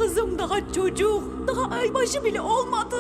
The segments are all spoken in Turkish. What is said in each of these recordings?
kızım daha çocuk. Daha aybaşı bile olmadı.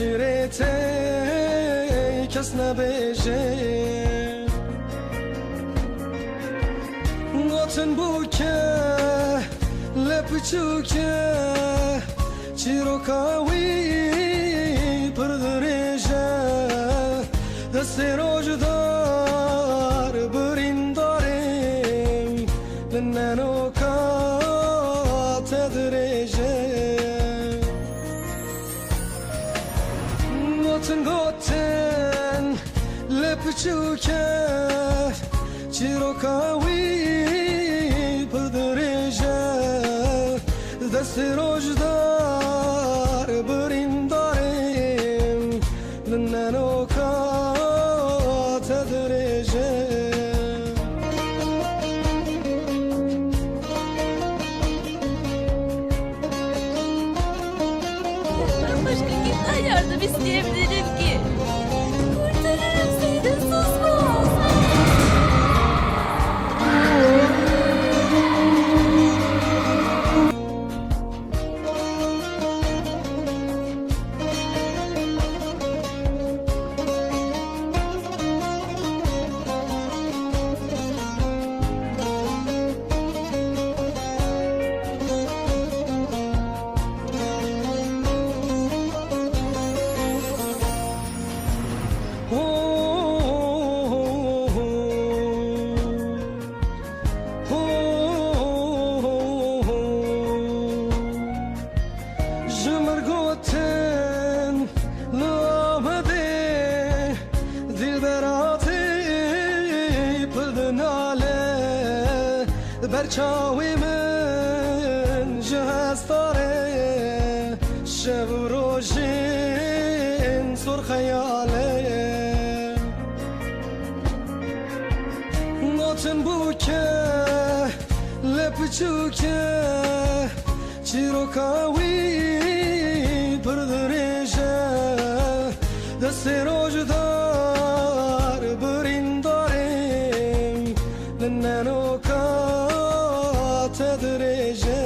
جريتي كسنا بيجي نوتن بوكا لبچوكا چیروکاوی پردريجا دستی روجدار بريندارم لنانوكا تدريجا Goten lepchuka chirokawi pudreja dasti rojdar brindarim lnanoka tadreja Ben başka kimden yardım isteyebilirim ki? Kurtarırım seni, susma. برچاوی من جهستاره شب و روشین سر خیاله نوتن بوکه لپچوکه چیروکاوی پردریجه دستی روجدار بریندارم لنانوکا تدريجه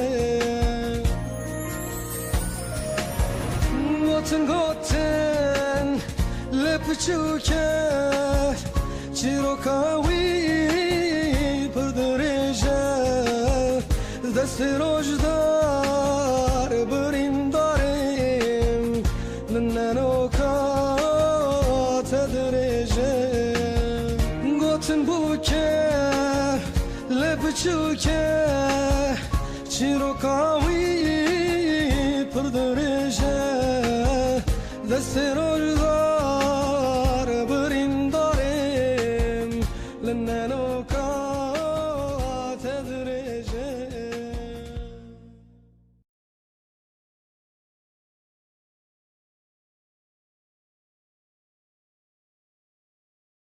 goten lepchuka chirokawi pudreja dasti rojdar brindarim lnanoka tadreja goten buke lepchuka chirokawi pudreja dasti rojdar brindarim لنانوكا